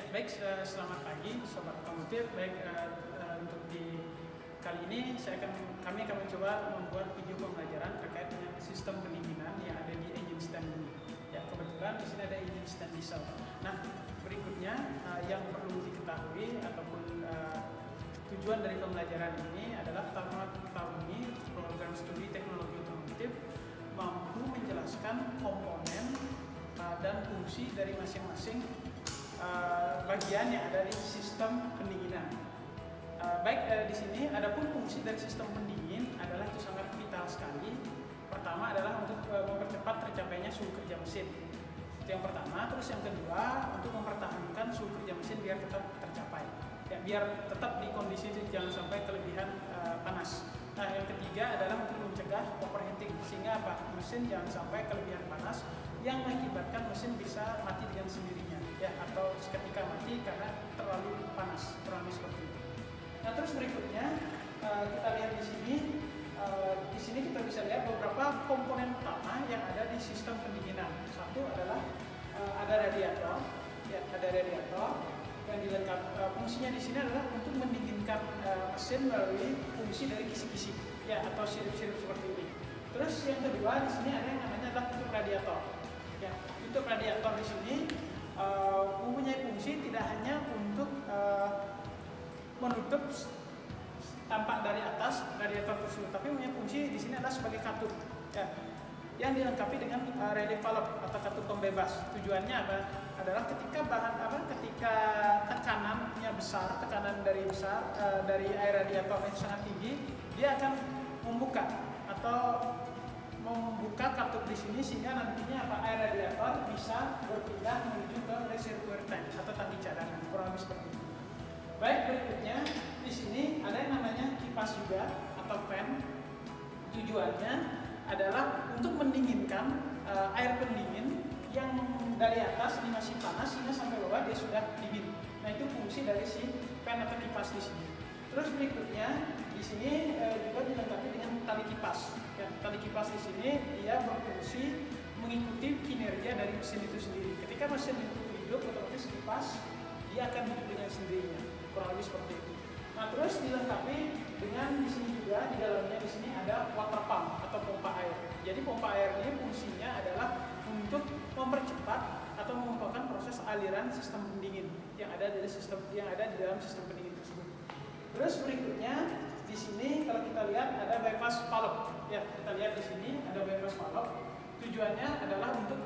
baik, selamat pagi Sobat Otomotif. Baik, untuk di kali ini kami akan mencoba membuat video pembelajaran terkait dengan sistem pendinginan yang ada di engine stand ini. Ya, kebetulan di sini ada engine stand diesel. Nah, berikutnya yang perlu diketahui ataupun tujuan dari pembelajaran ini adalah kami program studi teknologi otomotif mampu menjelaskan komponen dan fungsi dari masing-masing bagian yang ada di sistem pendinginan. Di sini adapun fungsi dari sistem pendingin adalah itu sangat vital sekali. Pertama adalah untuk mempercepat tercapainya suhu kerja mesin. Itu yang pertama. Terus yang kedua untuk mempertahankan suhu kerja mesin biar tetap tercapai. Ya, biar tetap di kondisi jangan sampai kelebihan panas. Nah, yang ketiga adalah untuk mencegah overheating sehingga mesin jangan sampai kelebihan panas yang mengakibatkan mesin bisa mati dengan sendirinya, ya, atau seketika mati karena terlalu panas, kurang lebih seperti itu. Nah, terus berikutnya kita lihat di sini. Di sini kita bisa lihat beberapa komponen utama yang ada di sistem pendinginan. Satu adalah ada radiator, ya, ada radiator yang dilengkapi. Fungsinya di sini adalah untuk mendinginkan mesin melalui fungsi dari kisi-kisi, ya, atau sirip-sirip seperti ini. Terus yang kedua di sini ada yang namanya adalah tutup radiator. Ya, tutup radiator di sini mempunyai fungsi tidak hanya untuk menutup tampak dari atas radiator tersebut, tapi punya fungsi di sini adalah sebagai katup, ya, yang dilengkapi dengan relief valve atau katup pembebas. Tujuannya adalah ketika ketika tekanannya besar, tekanan dari air radiator yang sangat tinggi, dia akan membuka katup di sini sehingga nantinya air radiator bisa berpindah menuju ke reservoir tank atau tangki cadangan, kurang lebih seperti itu. Baik, berikutnya di sini ada yang namanya kipas juga atau fan. Tujuannya adalah untuk mendinginkan air pendingin yang dari atas ini masih panas sehingga sampai bawah dia sudah dingin. Nah, itu fungsi dari si fan atau kipas di sini. Terus berikutnya di sini juga dilengkapi dengan tali kipas. Ya, tali kipas di sini dia berfungsi mengikuti kinerja dari mesin itu sendiri. Ketika mesin itu hidup, otomatis kipas dia akan hidup dengan sendirinya. Kurang lebih seperti itu. Nah, terus dilengkapi dengan di sini juga di dalamnya di sini ada water pump atau pompa air. Jadi pompa air ini fungsinya adalah untuk mempercepat atau memompahkan proses aliran sistem pendingin yang ada di dalam sistem pendingin tersebut. Terus berikutnya di sini kalau kita lihat ada bypass valve. Ya, kita lihat di sini ada bypass valve. Tujuannya adalah untuk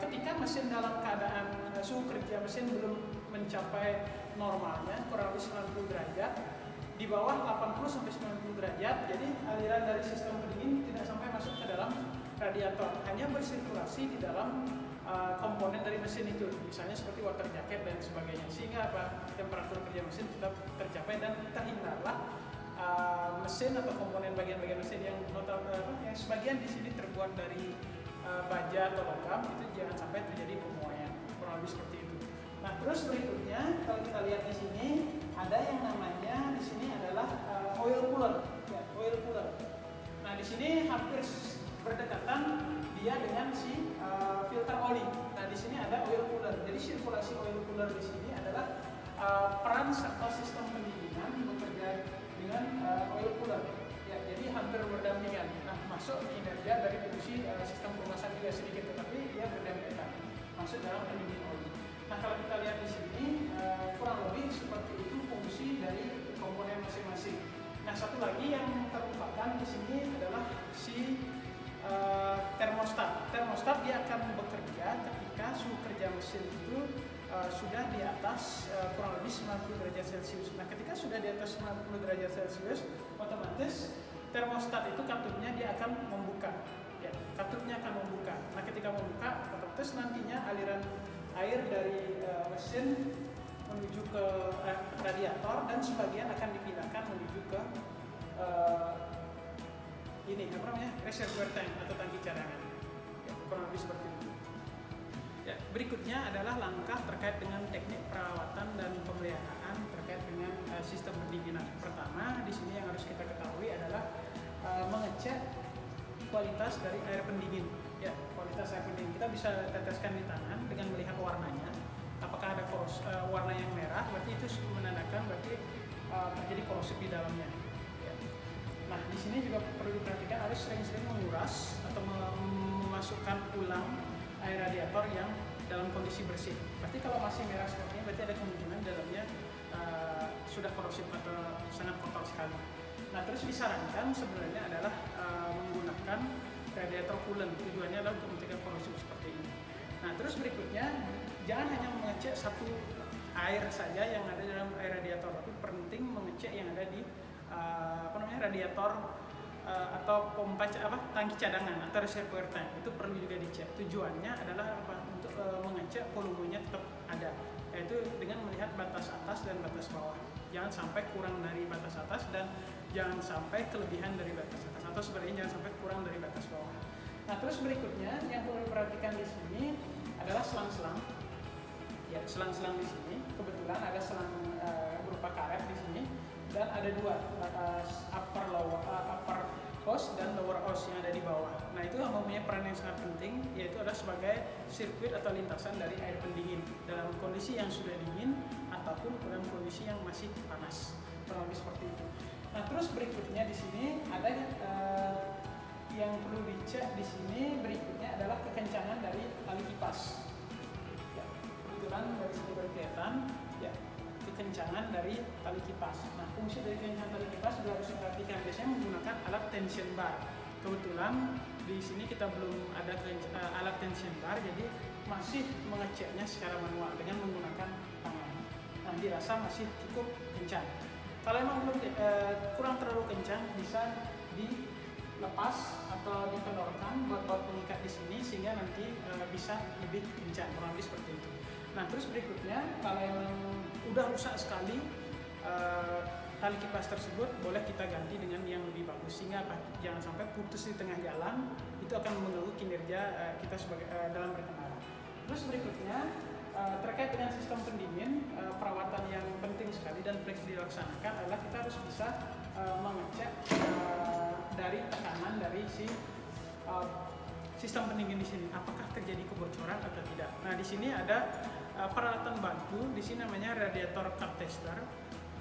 ketika mesin dalam keadaan suhu kerja mesin belum mencapai normalnya, kurang lebih 90 derajat, di bawah 80-90 derajat, jadi aliran dari sistem pendingin tidak sampai masuk ke dalam radiator, hanya bersirkulasi di dalam komponen dari mesin itu, misalnya seperti water jacket dan sebagainya, sehingga temperatur kerja mesin tetap tercapai dan terhindarlah mesin atau komponen bagian-bagian mesin yang sebagian di sini terbuat dari baja atau logam itu jangan sampai terjadi pemuaian, kurang lebih seperti itu. Nah, terus berikutnya kalau kita lihat di sini ada yang namanya di sini adalah oil cooler, ya, oil cooler. Nah, di sini hampir berdekatan dia dengan si filter oli. Nah, di sini ada oil cooler. Jadi sirkulasi oil cooler di sini adalah peran serta sistem pendinginan bekerja dengan oil cooler. Ya, jadi hampir berdampingan. Nah, masuk kinerja dari fungsi sistem pemasan juga sedikit, tetapi dia berdampingan masuk dalam pendingin oli. Nah, kalau kita lihat di sini kurang lebih seperti itu fungsi dari komponen masing-masing. Nah, satu lagi yang terlupakan di sini adalah si termostat. Termostat dia akan bekerja ketika suhu kerja mesin itu sudah di atas kurang lebih 90 derajat Celcius. Nah, ketika sudah di atas 90 derajat Celcius, otomatis termostat itu katupnya dia akan membuka. Ya, katupnya akan membuka. Nah, ketika membuka, otomatis nantinya aliran air dari mesin menuju ke radiator dan sebagian akan dipindahkan menuju ke reservoir tank atau tangki cadangan. Ya, kurang lebih seperti itu. Ya, berikutnya adalah langkah terkait dengan teknik perawatan dan pemeliharaan terkait dengan sistem pendinginan. Pertama, di sini yang harus kita ketahui adalah mengecek kualitas dari air pendingin. Ya, kualitas air pendingin kita bisa teteskan di tangan dengan melihat warnanya. apakah ada warna yang merah, berarti itu menandakan berarti terjadi korosif di dalamnya. Ya. Nah, di sini juga perlu diperhatikan harus sering-sering menguras atau memasukkan ulang air radiator yang dalam kondisi bersih. Berarti kalau masih merah seperti ini, berarti ada kemungkinan dalamnya sudah korosif atau sangat kotor sekali. Nah, terus disarankan sebenarnya adalah menggunakan radiator coolant. Tujuannya adalah untuk mencegah korosif seperti ini. Nah, terus berikutnya jangan hanya mengecek satu air saja yang ada dalam air radiator, tapi penting mengecek yang ada di radiator atau pompa tangki cadangan atau reservoir tank. Itu perlu juga dicek. Tujuannya adalah untuk mengecek volumenya tetap ada, yaitu dengan melihat batas atas dan batas bawah. Jangan sampai kurang dari batas atas dan jangan sampai kelebihan dari batas atas, atau sebenarnya jangan sampai kurang dari batas bawah. Nah, terus berikutnya yang perlu diperhatikan di sini adalah selang-selang. Ya, selang-selang di sini kebetulan ada selang berupa karet di sini dan ada dua, upper hose dan lower hose yang ada di bawah. Nah, itu mempunyai peran yang sangat penting, yaitu adalah sebagai sirkuit atau lintasan dari air pendingin dalam kondisi yang sudah dingin ataupun dalam kondisi yang masih panas, kurang lebih seperti itu. Nah, terus berikutnya di sini ada yang perlu dicek di sini berikutnya adalah kekencangan dari tali kipas. Ya, kebetulan dari sini kelihatan ya kekencangan dari tali kipas. Nah, fungsi dari kekencangan tali kipas juga harus diperhatikan. Biasanya menggunakan alat tension bar. Kebetulan di sini kita belum ada alat tension bar, jadi masih mengeceknya secara manual dengan menggunakan tangan. Nah, dirasa masih cukup kencang. Kalau emang belum kurang terlalu kencang, bisa dilepas atau dikendorkan baut pengikat di sini sehingga nanti bisa lebih kencang, kurang lebih seperti itu. Nah, terus berikutnya kalau emang udah rusak sekali tali kipas tersebut, boleh kita ganti dengan yang lebih bagus sehingga jangan sampai putus di tengah jalan. Itu akan mengganggu kinerja kita sebagai dalam berkendara. Terus berikutnya terkait dengan sistem pendingin, perawatan yang penting sekali dan perlu dilaksanakan adalah kita harus bisa mengecek dari tekanan dari sistem pendingin di sini, apakah terjadi kebocoran atau tidak. Nah, di sini ada peralatan bantu, di sini namanya radiator cup tester.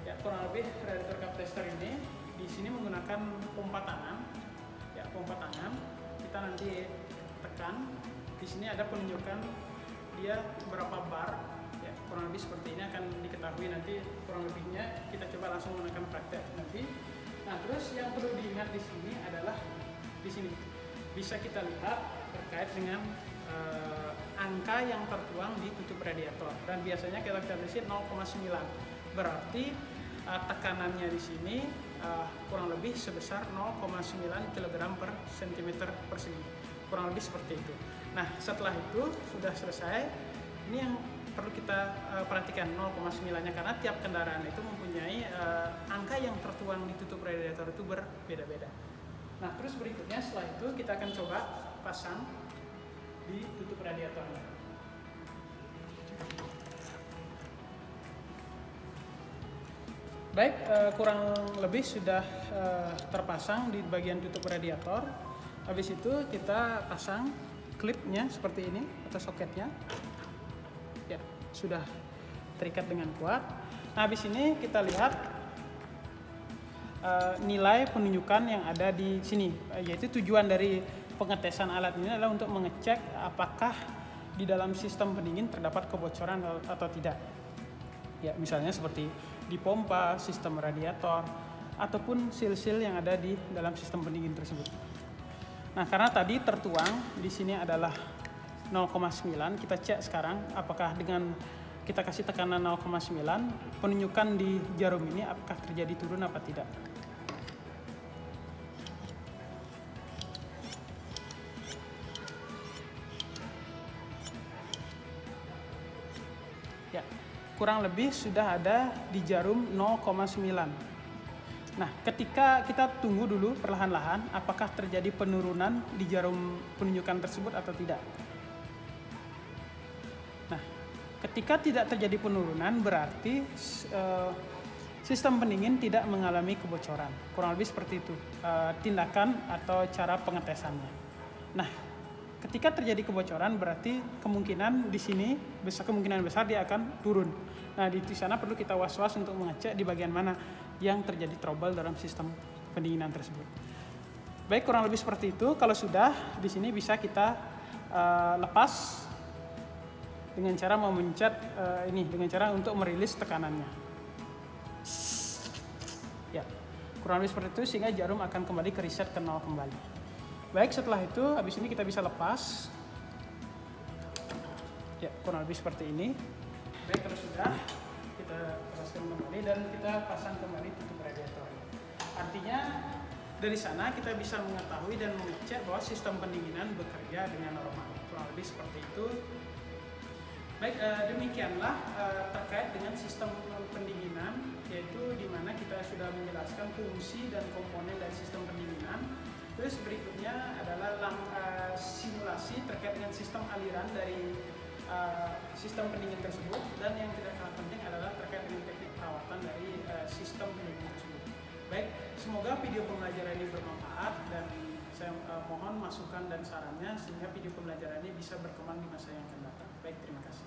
Ya, kurang lebih radiator cup tester ini di sini menggunakan pompa tangan. Ya, pompa tangan. Kita nanti tekan. Di sini ada penunjukan dia berapa bar, ya, kurang lebih seperti ini akan diketahui nanti kurang lebihnya. Kita coba langsung menggunakan praktek nanti. Nah, terus yang perlu diingat di sini adalah di sini bisa kita lihat terkait dengan angka yang tertuang di tutup radiator, dan biasanya kita tulis 0,9, berarti tekanannya di sini kurang lebih sebesar 0,9 kg per cm persegi, kurang lebih seperti itu. Nah, setelah itu sudah selesai, ini yang perlu kita perhatikan 0,9-nya karena tiap kendaraan itu mempunyai angka yang tertuang di tutup radiator itu berbeda-beda. Nah, terus berikutnya setelah itu kita akan coba pasang di tutup radiatornya. Baik, kurang lebih sudah terpasang di bagian tutup radiator. Habis itu kita pasang klipnya seperti ini atau soketnya. Ya, sudah terikat dengan kuat. Nah, habis ini kita lihat nilai penunjukan yang ada di sini, yaitu tujuan dari pengetesan alat ini adalah untuk mengecek apakah di dalam sistem pendingin terdapat kebocoran atau tidak. Ya, misalnya seperti di pompa, sistem radiator, ataupun sil-sil yang ada di dalam sistem pendingin tersebut. Nah, karena tadi tertuang di sini adalah 0,9, kita cek sekarang apakah dengan kita kasih tekanan 0,9, penunjukan di jarum ini apakah terjadi turun apa tidak. Ya, kurang lebih sudah ada di jarum 0,9. Nah, ketika kita tunggu dulu perlahan-lahan apakah terjadi penurunan di jarum penunjukan tersebut atau tidak. Nah, ketika tidak terjadi penurunan berarti sistem pendingin tidak mengalami kebocoran. Kurang lebih seperti itu tindakan atau cara pengetesannya. Nah, ketika terjadi kebocoran berarti kemungkinan di sini kemungkinan besar dia akan turun. Nah, di sana perlu kita was-was untuk mengecek di bagian mana yang terjadi trouble dalam sistem pendinginan tersebut. Baik, kurang lebih seperti itu. Kalau sudah, di sini bisa kita lepas dengan cara memencet dengan cara untuk merilis tekanannya. Ya, kurang lebih seperti itu sehingga jarum akan kembali ke reset ke 0 kembali. Baik, setelah itu habis ini kita bisa lepas. Ya, kurang lebih seperti ini. Baik, kalau sudah kita lepaskan kembali dan kita pasang kembali tutup radiator. Artinya dari sana kita bisa mengetahui dan mengecek bahwa sistem pendinginan bekerja dengan normal. Kurang lebih seperti itu. Baik, demikianlah terkait dengan sistem pendinginan, yaitu di mana kita sudah menjelaskan fungsi dan komponen dari sistem pendinginan. Terus berikutnya adalah simulasi terkait dengan sistem aliran dari sistem pendingin tersebut, dan yang tidak kalah penting adalah terkait dengan teknik perawatan dari sistem pendingin tersebut. Baik, semoga video pembelajaran ini bermanfaat dan saya mohon masukan dan sarannya sehingga video pembelajaran ini bisa berkembang di masa yang akan datang. Baik, terima kasih.